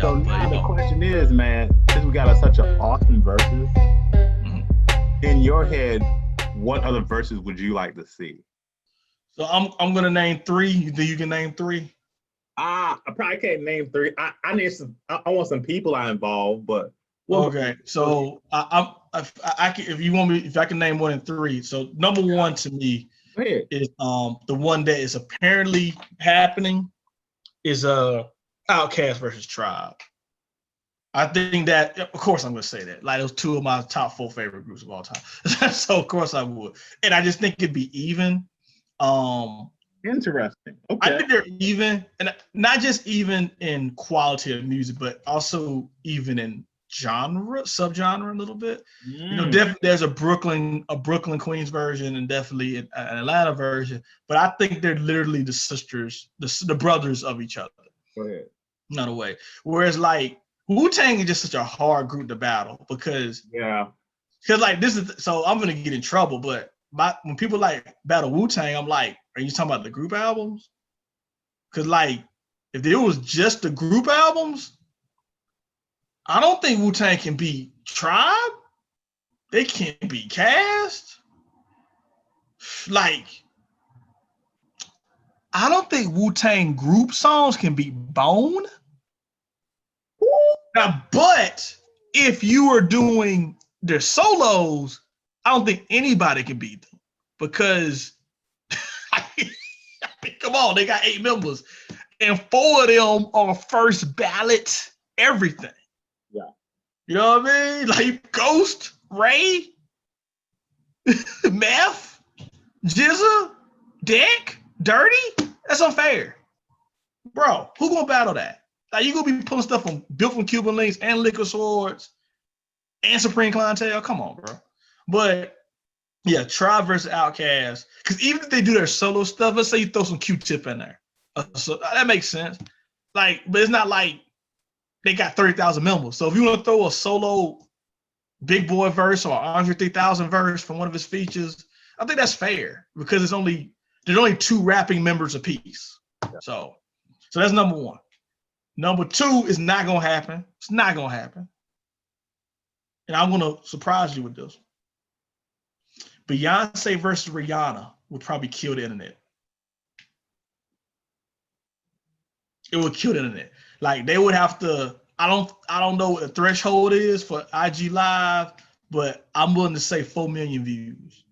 So but now you the know. question is, man, since we got such an awesome verses Mhm. in your head, what other verses would you like to see? So I'm gonna name three. You think you can name three? I probably can't name three. I need some. I want some people I involve, but we'll go. Okay, so I can, if you want me, if I can name more than three. So number one to me Go ahead. is the one that is apparently happening is Outcast versus Tribe. I think that, of course, I'm gonna say that. Like those two of my top four favorite groups of all time. So of course I would, and I just think it'd be even. Um, Interesting. I Okay. think they're even, and not just even in quality of music, but also even in genre, subgenre a little bit. You know, Mm, definitely there's a Brooklyn Queens version, and definitely an Atlanta version. But I think they're literally the sisters, the brothers of each other, go ahead. in a way. Whereas like Wu Tang is just such a hard group to battle Yeah. because like this is so I'm gonna get in trouble, but when people like battle Wu Tang, I'm like, are you talking about the group albums? Because like, if it was just the group albums, I don't think Wu Tang can beat Tribe. They can't be cast. Like, I don't think Wu Tang group songs can beat Bone. Now, but if you were doing their solos, I don't think anybody can beat them because I mean, come on, they got 8 members, and 4 of them are first ballot everything. Yeah. You know what I mean? Like Ghost, Ray, Meth, Jizza, Deck, Dirty. That's unfair. Bro, who gonna battle that? Like you gonna be pulling stuff from built from Cuban links and liquor swords and Supreme Clientele? Come on, bro. But yeah, Tribe versus Outkast. Because even if they do their solo stuff, let's say you throw some Q-Tip in there. So that makes sense. Like, but it's not like they got 30,000 members. So if you want to throw a solo Big Boy verse or Andre 3000 verse from one of his features, I think that's fair because there's only two rapping members apiece. Yeah. So that's number one. Number two is not gonna happen. It's not gonna happen. And I'm gonna surprise you with this. Beyonce versus Rihanna would probably kill the internet. It would kill the internet. Like they would have to. I don't know what the threshold is for IG Live, but I'm willing to say 4 million views.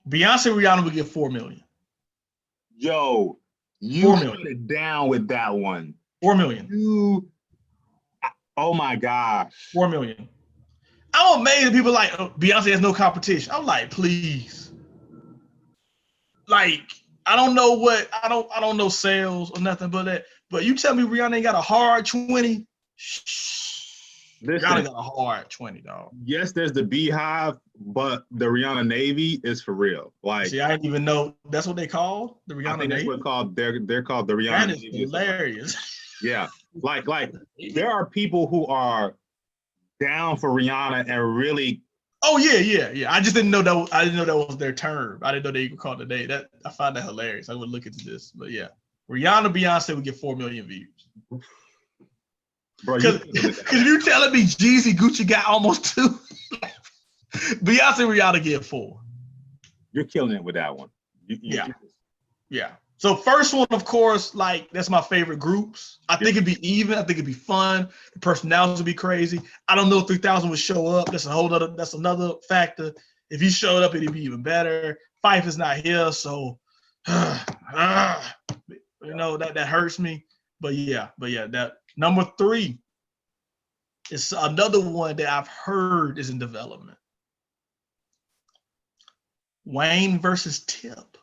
Beyonce Rihanna would get 4 million. Yo, you 4 million. put it down with that one. 4 million. You. Oh my gosh. 4 million. I'm amazed that people like Beyonce has no competition. I'm like, please. Like, I don't know sales or nothing but that. But you tell me Rihanna ain't got a hard 20. Rihanna Listen. got a hard 20, dog. Yes, there's the Beehive, but the Rihanna Navy is for real. Like, See, I didn't even know that's what they call the I Rihanna think that's Navy. what called. They're called the That Rihanna is Navy. hilarious. Yeah, like there are people who are down for Rihanna and really. Oh yeah. I just didn't know that. I didn't know that was their term. I didn't know they even called it a day. That I find that hilarious. I would look into this, but yeah, Rihanna Beyonce would get 4 million views. Bro, Because you telling me Jeezy Gucci got almost 2, Beyonce Rihanna get 4. you're killing it with that one. Yeah. Yeah. So first one, of course, like that's my favorite groups. I think it'd be even. I think it'd be fun. The personalities would be crazy. I don't know if 3000 would show up. That's another factor. If he showed up, it'd be even better. Fife is not here, so you know that hurts me. But yeah, that number 3 is another one that I've heard is in development. Wayne versus Tip.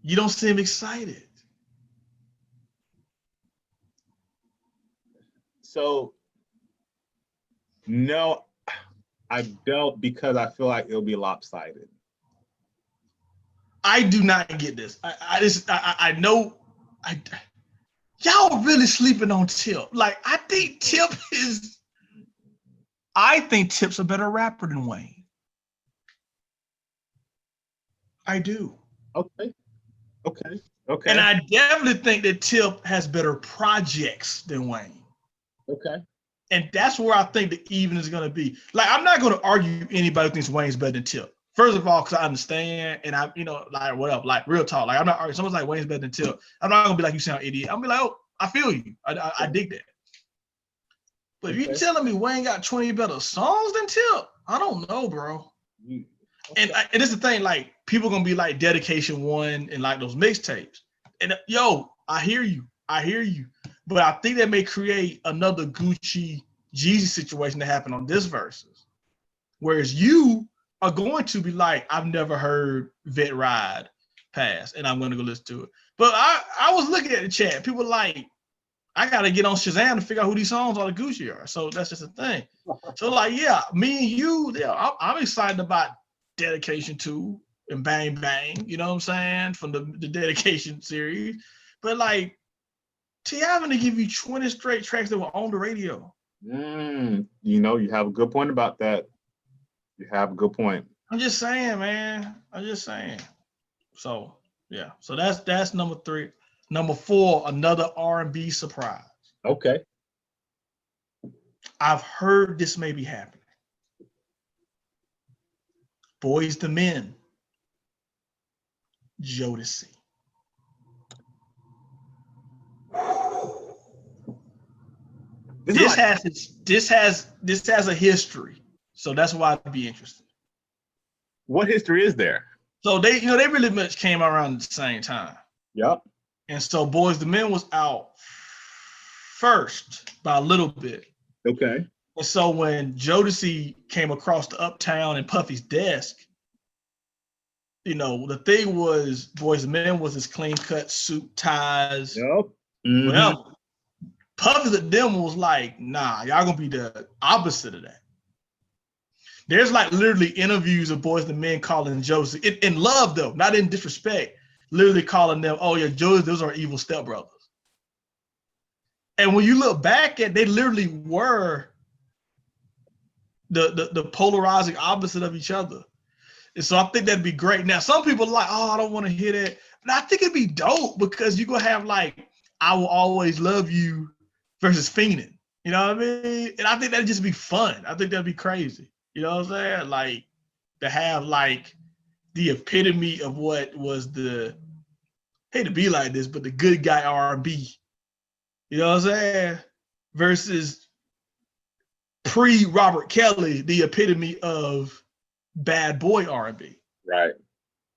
You don't seem excited. So no, I don't because I feel like it'll be lopsided. I do not get this. I know y'all really sleeping on Tip. Like I think Tip's a better rapper than Wayne. I do. Okay. Okay. Okay. And I definitely think that Tip has better projects than Wayne. Okay. And that's where I think the even is going to be. Like, I'm not going to argue anybody who thinks Wayne's better than Tip. First of all, because I understand, and I, like, what up, like, real talk. Like, I'm not arguing. Someone's like, Wayne's better than Tip. I'm not going to be like, you sound idiot. I'm going to be like, oh, I feel you. I dig that. But if you're telling me Wayne got 20 better songs than Tip, I don't know, bro. Okay. And this is the thing, like, people going to be like Dedication 1 and like those mixtapes. And yo, I hear you. But I think that may create another Gucci Jeezy situation to happen on this Verzuz. Whereas you are going to be like, I've never heard Vet Ride pass, and I'm going to go listen to it. But I was looking at the chat. People like, I got to get on Shazam to figure out who these songs on the Gucci are. So that's just a thing. So like, yeah, me and you, yeah, I'm excited about Dedication 2 and Bang Bang, you know what I'm saying, from the Dedication series. But like, T.I. going to give you 20 straight tracks that were on the radio. You have a good point about that. You have a good point. I'm just saying, man. So, yeah. So that's number 3. Number 4, another R&B surprise. Okay. I've heard this may be happening. Boys to Men. Jodeci. This has a history, so that's why I'd be interested. What history is there? So they really much came around at the same time. Yep. And so Boys to Men was out first by a little bit. Okay. And so when Jodeci came across the Uptown and Puffy's desk, the thing was Boys to Men was his clean cut suit, ties. Yep. Well, Puffy the them was like, nah, y'all gonna be the opposite of that. There's like literally interviews of Boys to Men calling Jodeci in love though, not in disrespect, literally calling them, oh yeah, Jodeci, those are evil stepbrothers. And when you look back at, they literally were the polarizing opposite of each other. And so I think that'd be great. Now, some people are like, oh, I don't want to hear that. But I think it'd be dope because you're gonna have like, I Will Always Love You versus Fiendin'. You know what I mean? And I think that'd just be fun. I think that'd be crazy. You know what I'm saying? Like, to have like the epitome of what was hate to be like this, but the good guy R&B. You know what I'm saying? Versus pre-Robert Kelly, the epitome of bad boy R&B. Right.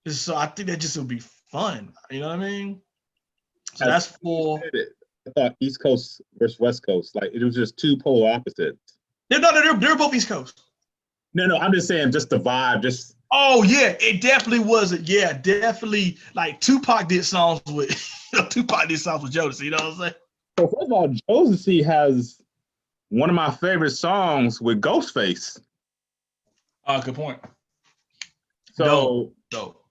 So I think that just would be fun. You know what I mean? So that's 4. I thought East Coast versus West Coast. Like, it was just two polar opposites. They're both East Coast. No, I'm just saying, just the vibe, just. Oh yeah, it definitely was. Yeah, definitely. Like Tupac did songs with Jodeci. You know what I'm saying? So first of all, Jodeci has one of my favorite songs with Ghostface. Good point. So dope.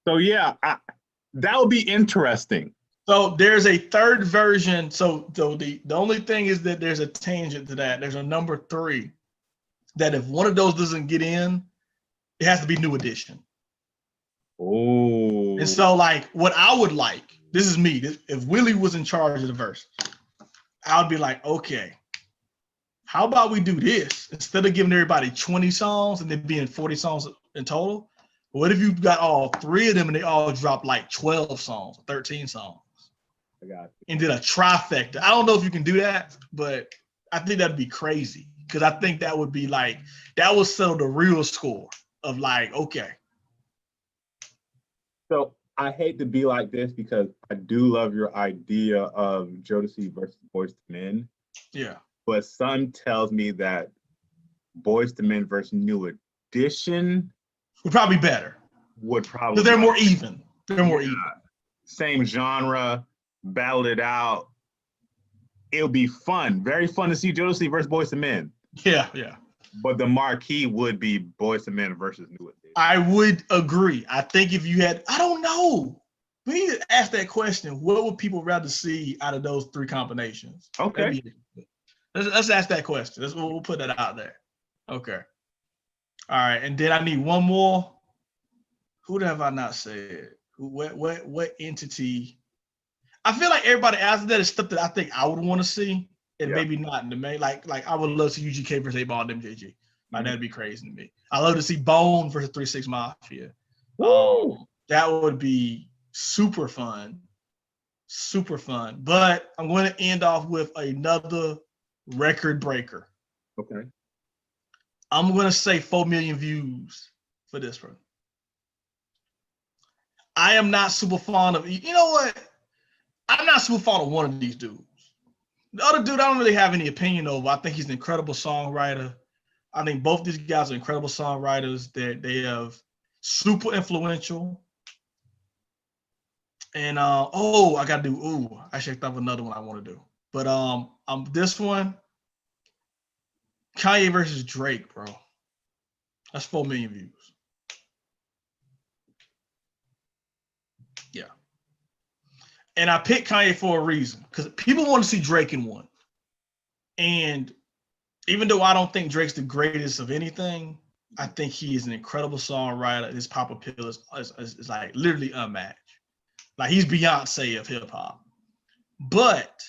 So yeah, that would be interesting. So there's a third version. So the only thing is that there's a tangent to that. There's a number 3 that if one of those doesn't get in, it has to be New Edition. Oh. And so like what I would like, this is me, if Willie was in charge of the verse, I would be like, okay, how about we do this? Instead of giving everybody 20 songs and then being 40 songs in total, what if you got all 3 of them and they all drop like 12 songs, 13 songs? I got you. And did a trifecta. I don't know if you can do that, but I think that'd be crazy. Because I think that would be like, that would settle the real score of like, okay. So I hate to be like this because I do love your idea of Jodeci versus Boyz II Men. Yeah. But some tells me that Boyz II Men versus New Edition would probably be better. Because they're more even. They're more even. Same genre, battled it out. It'll be fun. Very fun to see Jodeci versus Boyz II Men. Yeah. But the marquee would be Boyz II Men versus New Edition. I would agree. I think if you had, I don't know. We need to ask that question. What would people rather see out of those 3 combinations? Okay. Let's ask that question. We'll put that out there. Okay. All right. And then I need one more. Who have I not said? what entity? I feel like everybody after that is stuff that I think I would want to see, and maybe not in the main. Like I would love to see UGK versus 8 Ball and MJG. Like that'd be crazy to me. I love to see Bone versus 3 6 Mafia. That would be super fun. Super fun. But I'm going to end off with another record breaker. Okay. I'm going to say 4 million views for this one. I am not super fond of, you know what? I'm not super fond of one of these dudes. The other dude, I don't really have any opinion over. I think he's an incredible songwriter. I think both these guys are incredible songwriters. They have super influential. And I gotta do. I checked off another one I want to do. But this one, Kanye versus Drake, bro. That's 4 million views. Yeah. And I picked Kanye for a reason, because people want to see Drake in one. And even though I don't think Drake's the greatest of anything, I think he is an incredible songwriter. His pop appeal is like literally unmatched. Like he's Beyonce of hip hop. But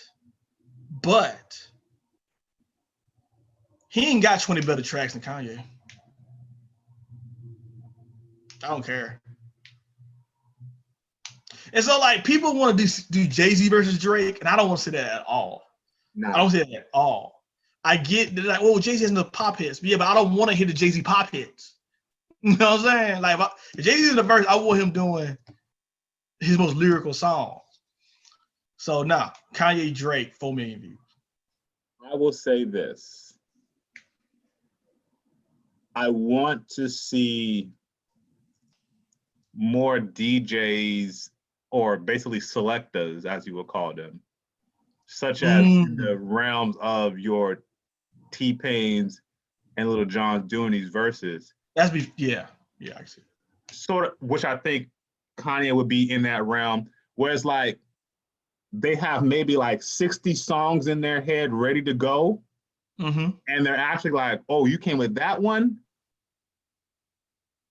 he ain't got 20 better tracks than Kanye. I don't care. And so like people want to do Jay-Z versus Drake, and I don't want to see that at all. No. I don't see that at all. I get that like, oh, Jay-Z has no pop hits. But yeah, but I don't want to hear the Jay-Z pop hits. You know what I'm saying? Like if Jay-Z's in the verse, I want him doing his most lyrical songs. So Kanye Drake, 4 million views. I will say this. I want to see more DJs, or basically selectors, as you would call them, such as in the realms of your T-Pains and Lil Jon's doing these verses. I see. Sort of, which I think Kanye would be in that realm, whereas like they have maybe like 60 songs in their head ready to go, and they're actually like, oh, you came with that one?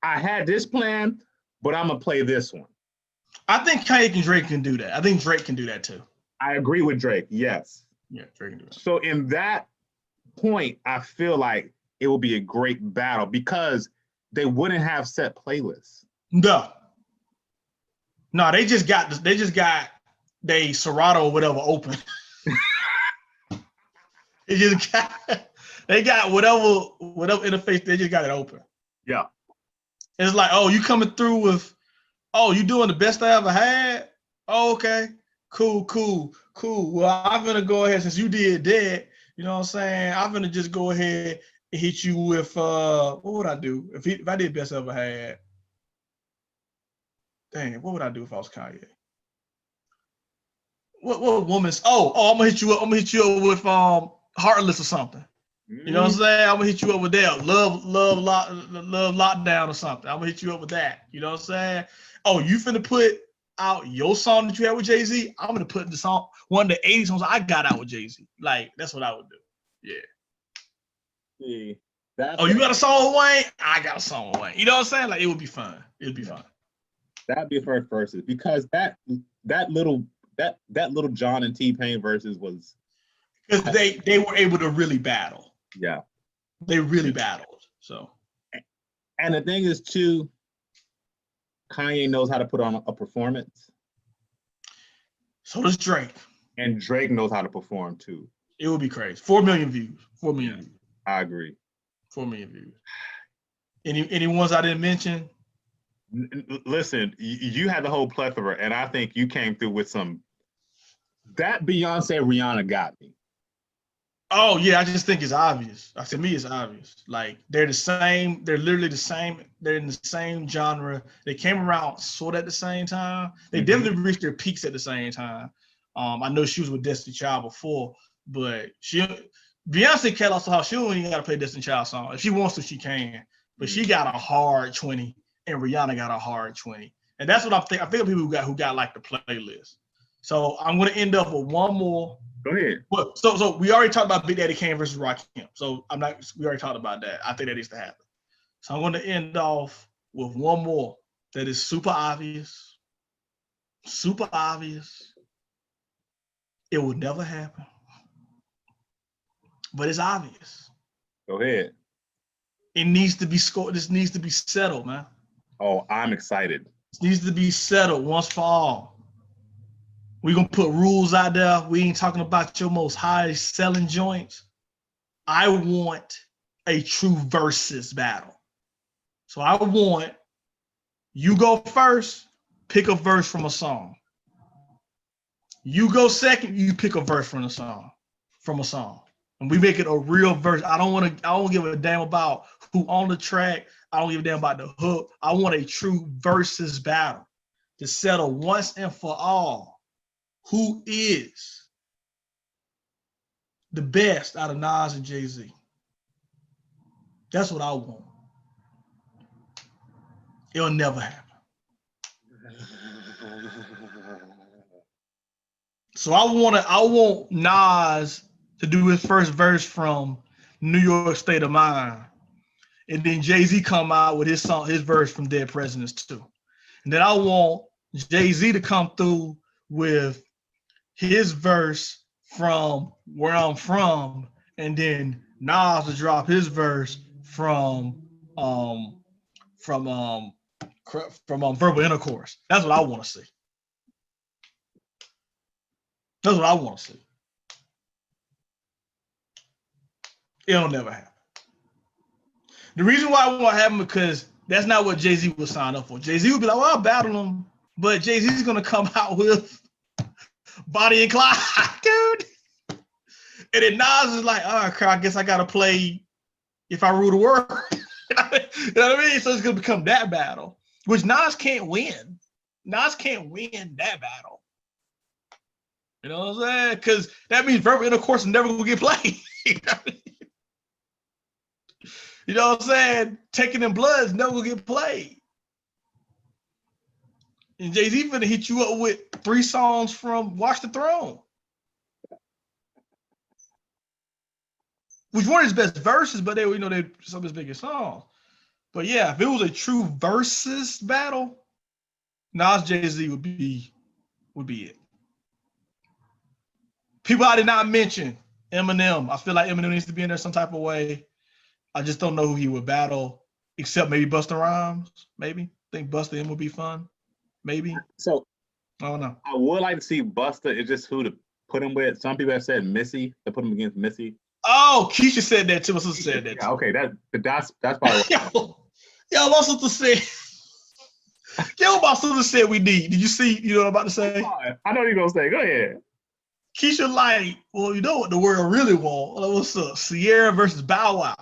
I had this plan, but I'm gonna play this one. I think Kanye and Drake can do that. I think Drake can do that too. I agree with Drake, yes. Yeah, Drake can do that. So in that point, I feel like it will be a great battle because they wouldn't have set playlists. No, they just got they Serato or whatever open. They got whatever interface, they just got it open. Yeah. It's like, oh, you coming through with, oh, you doing the best I ever had? Oh, okay. Cool. Well, I'm gonna go ahead, since you did that, you know what I'm saying? I'm gonna just go ahead and hit you with what would I do? If I did best I ever had. Dang, what would I do if I was Kanye? What woman's I'm gonna hit you up with Heartless or something. You know what I'm saying? I'm gonna hit you up with that. Love Lockdown or something. I'm gonna hit you up with that. You know what I'm saying? Oh, you finna put out your song that you had with Jay-Z? I'm gonna put the song, one of the 80 songs I got out with Jay-Z. Like, that's what I would do. Yeah. You got a song with Wayne? I got a song with Wayne. You know what I'm saying? Like, it would be fun. It'd be fun. That'd be first verses, because that little John and T-Pain verses was, because they were able to really battle. Yeah. They really battled. So, and the thing is too, Kanye knows how to put on a performance. So does Drake. And Drake knows how to perform too. It would be crazy. 4 million views. 4 million views. I agree. 4 million views. Any ones I didn't mention? Listen, you had the whole plethora, and I think you came through with some. That Beyonce Rihanna got me. Oh yeah, I just think it's obvious. To me, it's obvious. Like, they're the same. They're literally the same. They're in the same genre. They came around sort of at the same time. They definitely reached their peaks at the same time. I know she was with Destiny Child before, but Beyonce cat also how she don't even got to play Destiny Child song. If she wants to, she can. But she got a hard 20, and Rihanna got a hard 20. And that's what I think of people who got like the playlist. So I'm gonna end up with one more. Go ahead. Well, so we already talked about Big Daddy Kane versus Rakim. So we already talked about that. I think that needs to happen. So I'm going to end off with one more that is super obvious. super obvious. It would never happen. But it's obvious. Go ahead. It needs to be scored. This needs to be settled, man. Oh, I'm excited. This needs to be settled once for all. We're going to put rules out there. We ain't talking about your most highest selling joints. I want a true versus battle. So I want you go first, pick a verse from a song. You go second, you pick a verse from a song. And we make it a real verse. I don't give a damn about who on the track. I don't give a damn about the hook. I want a true versus battle to settle once and for all who is the best out of Nas and Jay-Z. That's what I want. It'll never happen. So I want Nas to do his first verse from New York State of Mind. And then Jay-Z come out with his verse from Dead Presidents 2. And then I want Jay-Z to come through with his verse from Where I'm From, and then Nas to drop his verse from Verbal Intercourse. That's what I want to see. That's what I want to see. It'll never happen. The reason why I want to happen because that's not what Jay-Z would sign up for. Jay-Z would be like, well, I'll battle him, but Jay-Z's going to come out with Bonnie and Clyde, dude. And then Nas is like, all right, I guess I got to play If I Rule the World. You know what I mean? So it's going to become that battle, which Nas can't win. Nas can't win that battle. You know what I'm saying? Because that means Verbal Intercourse is never going to get played. You know what I'm saying? Taking Them Blood is never going to get played. And Jay-Z finna hit you up with 3 songs from Watch the Throne. Which one of his best verses, but they're some of his biggest songs. But yeah, if it was a true versus battle, Nas Jay-Z would be it. People I did not mention, Eminem. I feel like Eminem needs to be in there some type of way. I just don't know who he would battle, except maybe Busta Rhymes. Maybe. I think Busta M would be fun. Maybe. So I don't know. I would like to see Busta. It's just who to put him with. Some people have said Missy to put him against Missy. Oh, Keisha said that too. My sister said that too. Yeah, okay, that's probably Yo, my sister said. Yo, my sister said we need. Did you see? You know what I'm about to say? I know what you're gonna say. Go ahead. Keisha like, well, you know what the world really want? Like, what's up? Sierra versus Bow Wow.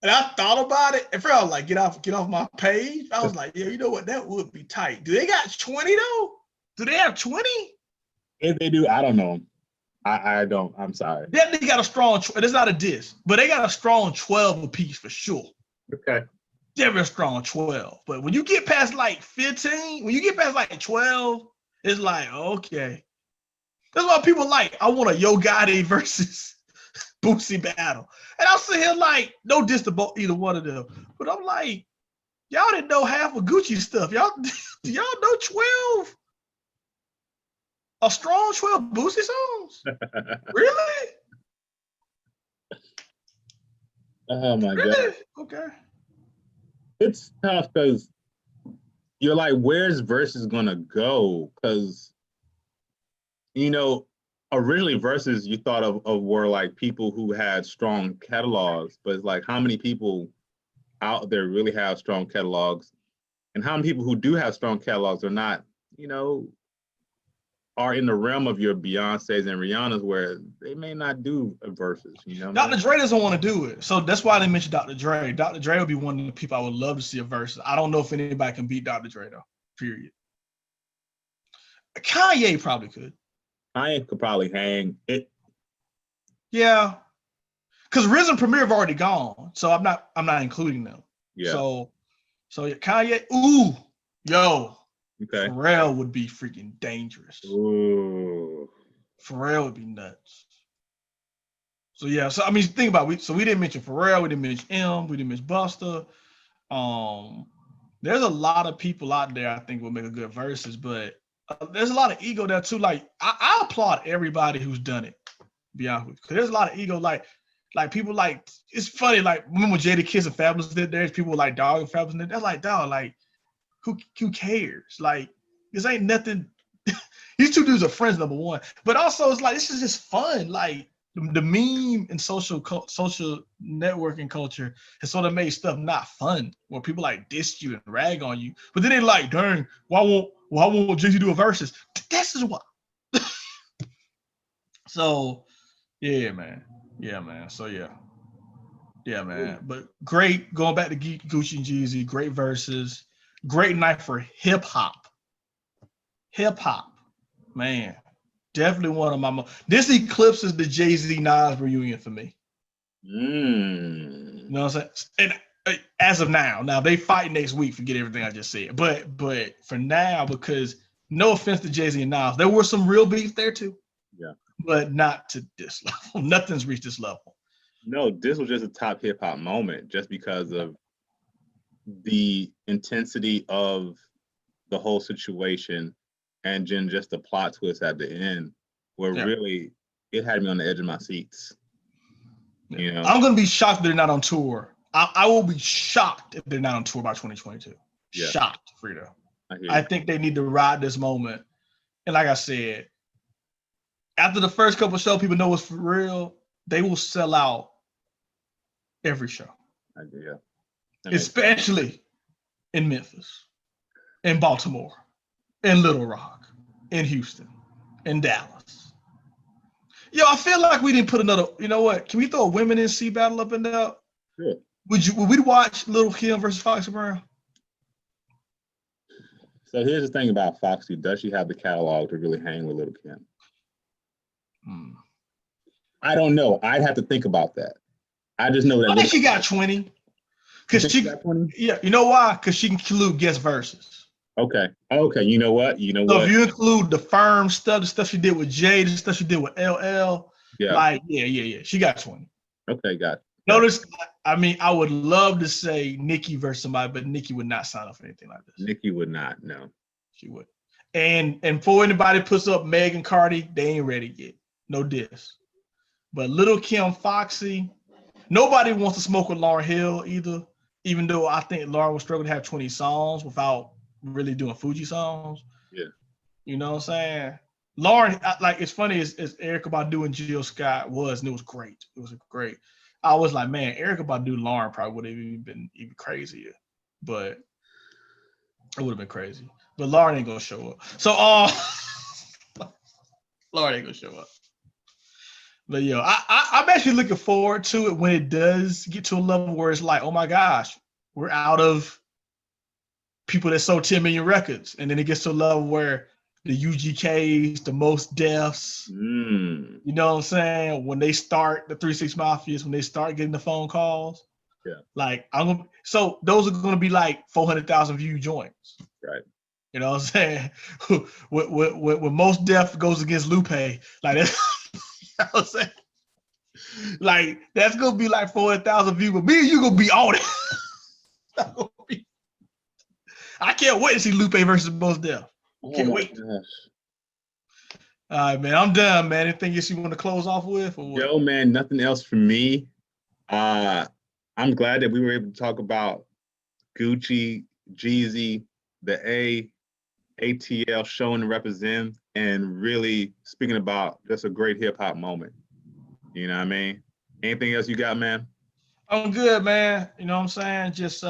And I thought about it, and I was like, get off my page. I was like, yeah, you know what? That would be tight. Do they got 20 though? Do they have 20? If they do, I don't know. I don't. I'm sorry. They got a strong. It's not a diss, but they got a strong 12 apiece for sure. Okay. They're a strong 12. But when you get past like 15, when you get past like 12, it's like, okay. That's why people like, I want a Yo Gotti versus Boosie battle. And I'm sitting here like, no diss to either one of them. But I'm like, y'all didn't know half of Gucci stuff. Y'all know 12? A strong 12 Boosie songs? Really? Oh my really? God. Okay. It's tough because you're like, where's Versus gonna go? Because originally Versus you thought of were like people who had strong catalogs, but it's like how many people out there really have strong catalogs, and how many people who do have strong catalogs are not, are in the realm of your Beyoncé's and Rihanna's where they may not do a Versus, Dr. Dre doesn't want to do it. So that's why they mentioned Dr. Dre. Dr. Dre would be one of the people I would love to see a Versus. I don't know if anybody can beat Dr. Dre though, period. Kanye probably could. Kanye could probably hang it. Yeah. Because Riz and Premier have already gone. So I'm not including them. Yeah. So Kanye, ooh, yo. Okay. Pharrell would be freaking dangerous. Ooh. Pharrell would be nuts. So yeah, so I mean, think about it. So we didn't mention Pharrell, we didn't mention M, we didn't mention Busta. There's a lot of people out there I think will make a good verses, but there's a lot of ego there too. Like I applaud everybody who's done it. To be honest with you, because there's a lot of ego. Like people like it's funny. Like remember when Jada Kiss and Fabulous did theirs? People were like dog and Fabulous. They're like dog. Like who cares? Like this ain't nothing. These two dudes are friends, number one. But also it's like this is just fun. Like the meme and social networking culture has sort of made stuff not fun, where people like diss you and rag on you. But then they're like, dang, why won't Jeezy do a versus? This is why. So yeah, man. So yeah, man. But great, going back to Gucci and Jeezy, great verses, great night for hip hop, man. Definitely one of my this eclipses the Jay-Z Nas reunion for me. You know what I'm saying? And as of now they fight next week. Forget everything I just said. But for now, because no offense to Jay-Z and Nas, there were some real beef there too. Yeah. But not to this level. Nothing's reached this level. No, this was just a top hip hop moment, just because of the intensity of the whole situation. And then just the plot twist at the end, where really it had me on the edge of my seats. Yeah. You know, I'm gonna be shocked if they're not on tour. I will be shocked if they're not on tour by 2022. Yeah. Shocked, Frito. I think they need to ride this moment. And like I said, after the first couple of shows, people know it's for real. They will sell out every show. Yeah. Especially in Memphis, in Baltimore, in Little Rock, in Houston, in Dallas. Yo, I feel like we didn't put another. You know what? Can we throw a women in C battle up in there? Sure. Would we watch Lil' Kim versus Foxy Brown? So here's the thing about Foxy. Does she have the catalog to really hang with Lil' Kim? I don't know. I'd have to think about that. I just know that. I think she got 20. Because she got 20? Yeah, you know why? Because she can include guest verses. Okay. You know what? So if you include the firm stuff, the stuff she did with Jay, the stuff she did with LL, like, yeah. She got 20. Okay, got it. Notice, I mean, I would love to say Nicki versus somebody, but Nicki would not sign up for anything like this. Nicki would not, no. She would. And before anybody puts up Meg and Cardi, they ain't ready yet. No diss. But Lil' Kim, Foxy, nobody wants to smoke with Lauryn Hill either, even though I think Lauryn would struggle to have 20 songs without really doing Fuji songs. Yeah. You know what I'm saying? Lauryn, like, it's funny as Erykah Badu and Jill Scott was, and it was great. It was great. I was like, man, Erykah Badu, Lauryn probably would have been even crazier, but it would have been crazy. But Lauryn ain't gonna show up. So, Lauryn ain't gonna show up. But yo, I'm actually looking forward to it when it does get to a level where it's like, oh my gosh, we're out of people that sold 10 million records, and then it gets to a level where the UGKs, the Most Defs, you know what I'm saying? When they start, the 3 6 Mafias, when they start getting the phone calls, like so those are gonna be like 400,000 view joints, right? You know what I'm saying? when Most Def goes against Lupe, like that's, you know what I'm saying? Like that's gonna be like 400,000 views, but me and you gonna be on it. I can't wait to see Lupe versus Most Def. Can't wait. Gosh. All right, man. I'm done, man. Anything else you want to close off with? Or what? Yo, man, nothing else for me. I'm glad that we were able to talk about Gucci, Jeezy, the ATL showing and represent, and really speaking about just a great hip hop moment. You know what I mean? Anything else you got, man? I'm good, man. You know what I'm saying? Just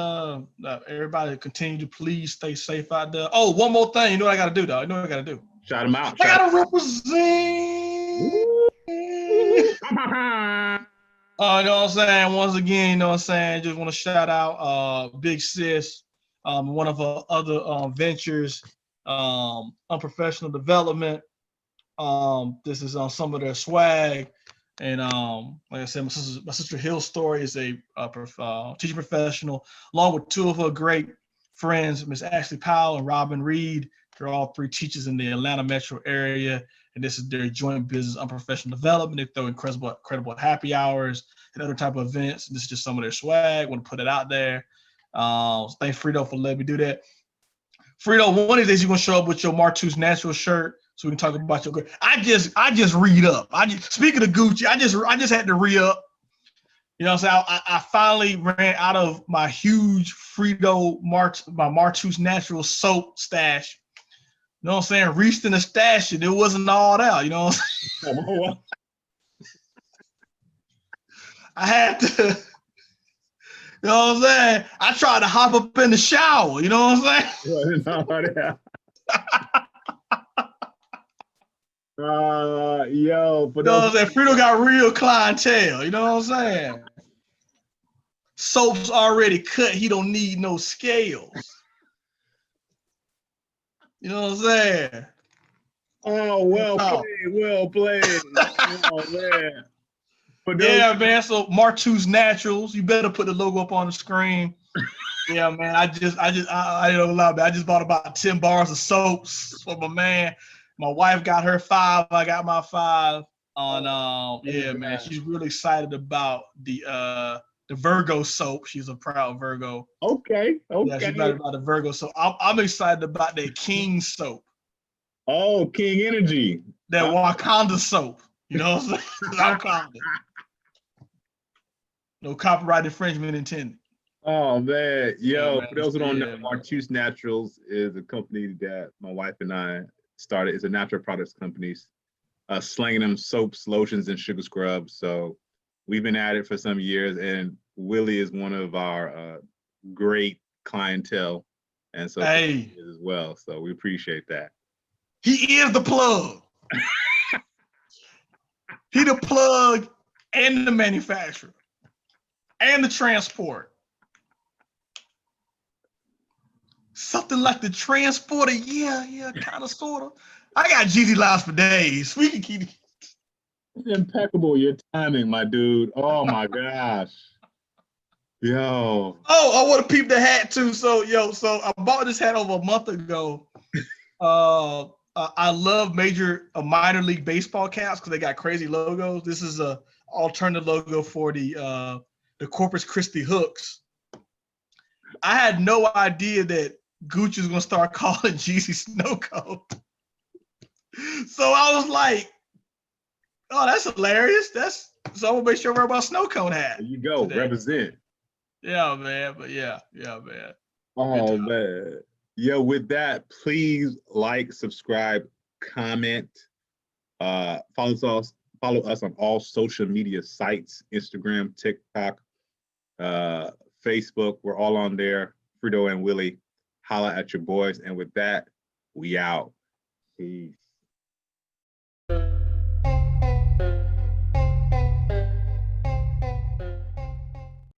everybody continue to please stay safe out there. Oh, one more thing. You know what I got to do, though? You know what I got to do? Shout them out. I got to represent. You know what I'm saying? Once again, you know what I'm saying? Just want to shout out Big Sis, one of her other ventures, Unprofessional Development. This is on some of their swag. And like I said, my sister Hill Story is a teaching professional, along with two of her great friends, Miss Ashley Powell and Robin Reed. They're all three teachers in the Atlanta metro area, and this is their joint business, Unprofessional Development. They throw incredible happy hours and other type of events. This is just some of their swag. Want to put it out there. Thanks Frito for letting me do that. Frito, one of these days you're gonna show up with your Martus Natural shirt so we can talk about your good. I just read up. Speaking of Gucci, I just had to re-up. You know what I'm saying? I finally ran out of my huge Frito my Martus Natural soap stash. You know what I'm saying? Reached in the stash and it wasn't all out. You know what I'm saying? I had to, you know what I'm saying? I tried to hop up in the shower, you know what I'm saying? Yo, you know what I'm saying? Frito got real clientele, you know what I'm saying? Soap's already cut, he don't need no scales. You know what I'm saying? Oh, well played. Oh, man. Yeah, man. So Martus Naturals, you better put the logo up on the screen. Yeah, man. I don't lie, man. I just bought about 10 bars of soaps for my man. My wife got her 5. I got my 5 on. Yeah, man. She's really excited about the Virgo soap. She's a proud Virgo. Okay. Yeah, she's excited about the Virgo soap. I'm excited about that King soap. Oh, King Energy. That Wakanda soap. You know what I'm saying? Wakanda. No copyright infringement intended. Oh man, yo! Man, for those who don't know, Martus Naturals is a company that my wife and I started. It's a natural products company, slanging them soaps, lotions, and sugar scrubs. So we've been at it for some years, and Willie is one of our great clientele, and so as well. So we appreciate that. He is the plug. He the plug and the manufacturer and the transport. Something like the transporter, yeah, kind of, sort of. I got Jeezy lives for days. We can keep it. It's impeccable, your timing, my dude. Oh my gosh. Yo. Oh, I want to peep the hat too. So I bought this hat over a month ago. I love minor league baseball caps because they got crazy logos. This is a alternative logo for the Corpus Christi hooks. I had no idea that Gucci was gonna start calling Jeezy Snow Cone. So I was like, oh, that's hilarious. So I'm gonna make sure I wear my Snow Cone hat. There you go, today. Represent. Yeah, man. But yeah, man. Oh man. Yo, with that, please like, subscribe, comment, follow us on all social media sites, Instagram, TikTok, Facebook. We're all on there. Frito and Willie. Holla at your boys. And with that, we out. Peace.